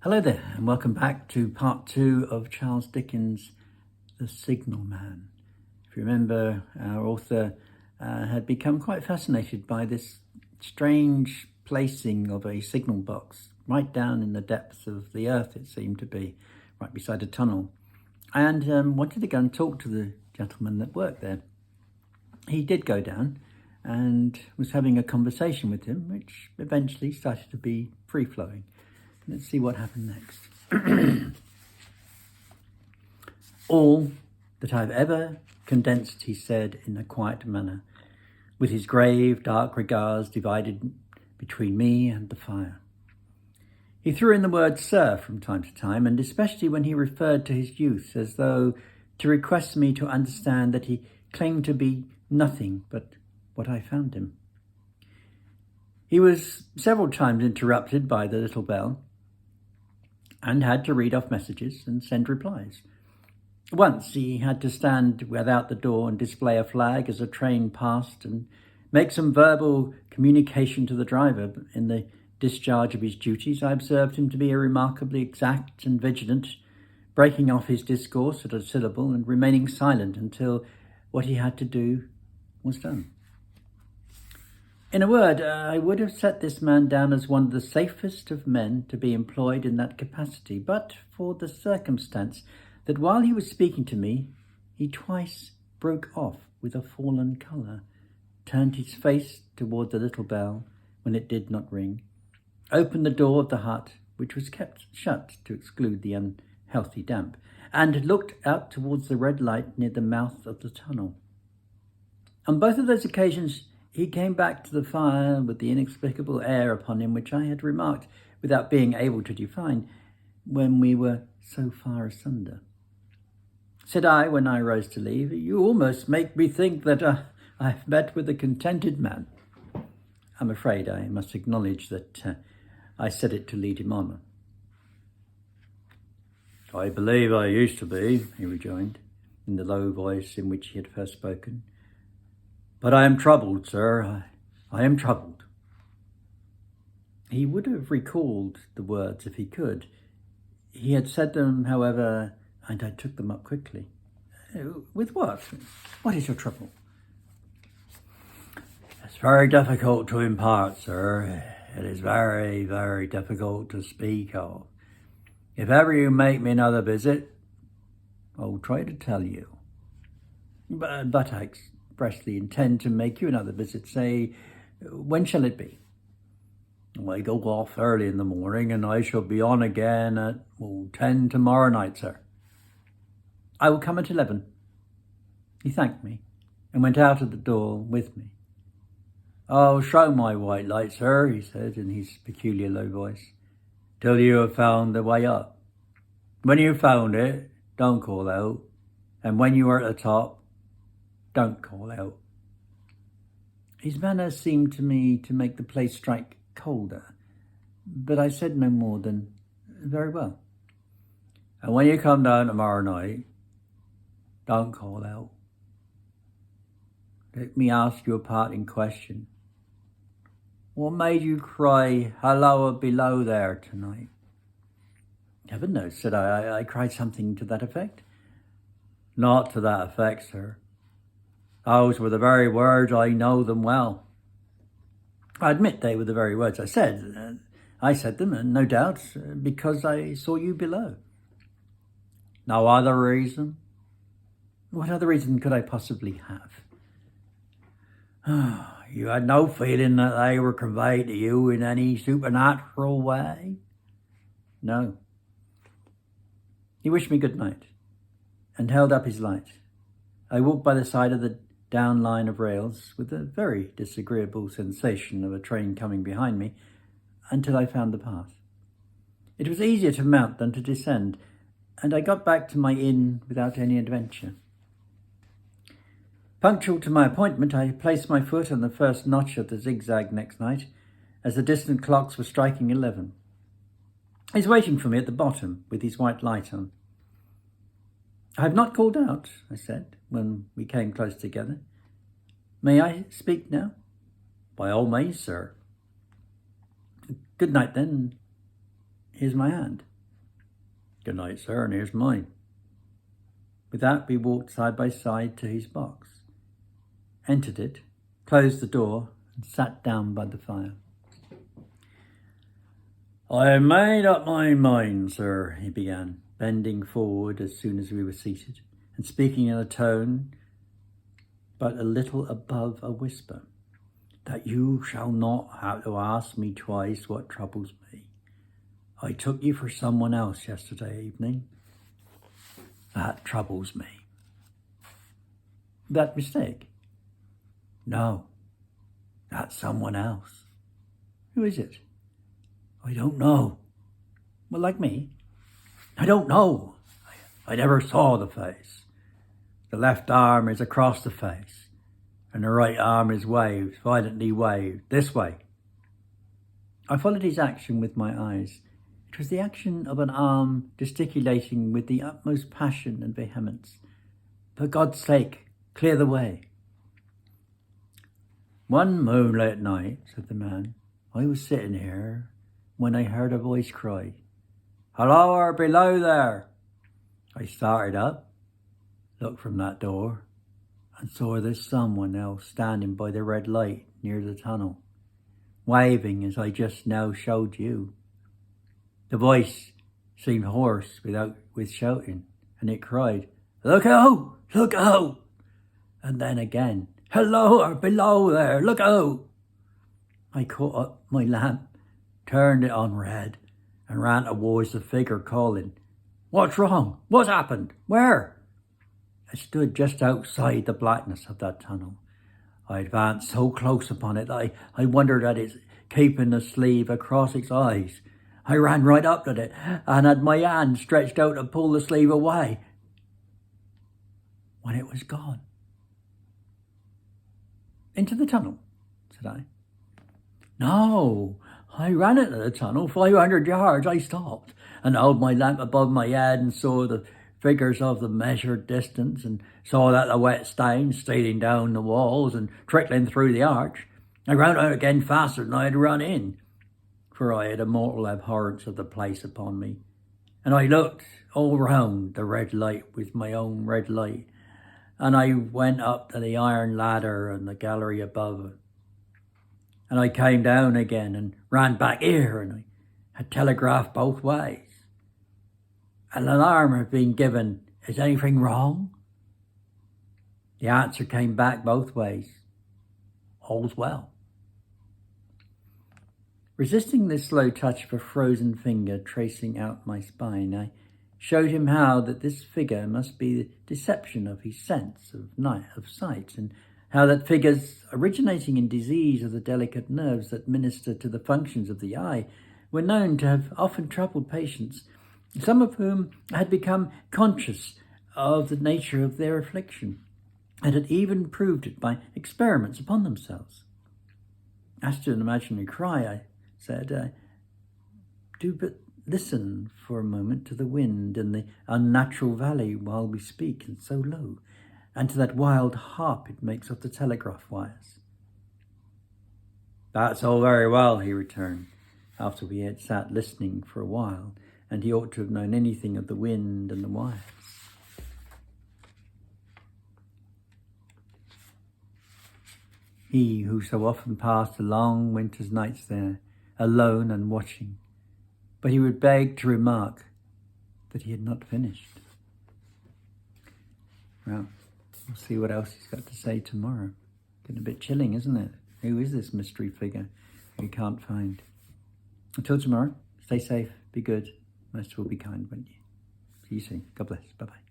Hello there, and welcome back to part 2 of Charles Dickens' The Signalman. If you remember, our author had become quite fascinated by this strange placing of a signal box right down in the depths of the earth, it seemed to be, right beside a tunnel, and wanted to go and talk to the gentleman that worked there. He did go down and was having a conversation with him, which eventually started to be free-flowing. Let's see what happened next. All that I've ever condensed, he said in a quiet manner, with his grave, dark regards divided between me and the fire. He threw in the word sir from time to time, and especially when he referred to his youth, as though to request me to understand that he claimed to be nothing but what I found him. He was several times interrupted by the little bell, and had to read off messages and send replies. Once he had to stand without the door and display a flag as a train passed and make some verbal communication to the driver. In the discharge of his duties, I observed him to be remarkably exact and vigilant, breaking off his discourse at a syllable and remaining silent until what he had to do was done. In a word, I would have set this man down as one of the safest of men to be employed in that capacity, but for the circumstance that while he was speaking to me, he twice broke off with a fallen colour, turned his face toward the little bell when it did not ring, opened the door of the hut, which was kept shut to exclude the unhealthy damp, and looked out towards the red light near the mouth of the tunnel. On both of those occasions, he came back to the fire with the inexplicable air upon him which I had remarked without being able to define when we were so far asunder. Said I, when I rose to leave, "You almost make me think that I've met with a contented man." I'm afraid I must acknowledge that I said it to lead him on. "I believe I used to be," he rejoined, in the low voice in which he had first spoken. "But I am troubled, sir. I am troubled." He would have recalled the words if he could. He had said them, however, and I took them up quickly. "With what? What is your trouble?" "It's very difficult to impart, sir. It is very, very difficult to speak of. If ever you make me another visit, I'll try to tell you. But I expressly intend to make you another visit. Say, when shall it be?" "I go off early in the morning, and I shall be on again at 10 tomorrow night, sir." "I will come at 11. He thanked me and went out of the door with me. "I'll show my white light, sir," he said in his peculiar low voice, "till you have found the way up. When you've found it, don't call out, and when you are at the top, don't call out." His manner seemed to me to make the place strike colder, but I said no more than, "Very well. And when you come down tomorrow night, don't call out. Let me ask you a parting question. What made you cry, 'Halloa below there' tonight?" "Heaven knows," said I. I cried something to that effect." "Not to that effect, sir. Those were the very words. I know them well." "I admit they were the very words I said. I said them, and no doubt, because I saw you below." "No other reason?" "What other reason could I possibly have?" "You had no feeling that they were conveyed to you in any supernatural way?" "No." He wished me good night and held up his light. I walked by the side of the down line of rails with a very disagreeable sensation of a train coming behind me until I found the path. It was easier to mount than to descend, and I got back to my inn without any adventure. Punctual to my appointment, I placed my foot on the first notch of the zigzag next night as the distant clocks were striking 11. He was waiting for me at the bottom with his white light on. "I have not called out," I said, when we came close together. "May I speak now?" "By all means, sir." "Good night, then. Here's my hand." Good night, sir, and here's mine. With that, we walked side by side to his box, entered it, closed the door, and sat down by the fire. I have made up my mind, sir, he began, bending forward as soon as we were seated, and speaking in a tone but a little above a whisper, that you shall not have to ask me twice what troubles me. I took you for someone else yesterday evening. That troubles me. That mistake? No, that's someone else. Who is it? I don't know. Well, like me? I don't know. I never saw the face. The left arm is across the face, and the right arm is waved, violently waved, this way. I followed his action with my eyes. It was the action of an arm gesticulating with the utmost passion and vehemence. For God's sake, clear the way. One moonlit night, said the man, I was sitting here when I heard a voice cry, "Hello or below there!" I started up, looked from that door, and saw there's someone else standing by the red light near the tunnel, waving as I just now showed you. The voice seemed hoarse with shouting, and it cried, "Look out! Look out!" And then again, "Hello or below there! Look out!" I caught up my lamp, turned it on red, and ran towards the figure calling, "What's wrong? What's happened? Where?" I stood just outside the blackness of that tunnel. I advanced so close upon it that I wondered at its keeping the sleeve across its eyes. I ran right up to it and had my hand stretched out to pull the sleeve away, when it was gone. Into the tunnel, said I. No, I ran into the tunnel 500 yards. I stopped and held my lamp above my head and saw the figures of the measured distance and saw that the wet stains stealing down the walls and trickling through the arch. I ran out again faster than I had run in, for I had a mortal abhorrence of the place upon me. And I looked all round the red light with my own red light, and I went up to the iron ladder and the gallery above it. And I came down again and ran back here, and I had telegraphed both ways. An alarm had been given, "Is anything wrong?" The answer came back both ways, "All's well." Resisting this slow touch of a frozen finger tracing out my spine, I showed him how that this figure must be the deception of his sense of sight, and how that figures originating in disease of the delicate nerves that minister to the functions of the eye were known to have often troubled patients, some of whom had become conscious of the nature of their affliction, and had even proved it by experiments upon themselves. As to an imaginary cry, I said, do but listen for a moment to the wind in the unnatural valley while we speak, and so low, and to that wild harp it makes of the telegraph wires. That's all very well, he returned, after we had sat listening for a while, and he ought to have known anything of the wind and the wires. He who so often passed the long winter's nights there, alone and watching, but he would beg to remark that he had not finished. Well, we'll see what else he's got to say tomorrow. Getting a bit chilling, isn't it? Who is this mystery figure we can't find? Until tomorrow, stay safe, be good, most of all be kind, won't you? See you soon. God bless. Bye-bye.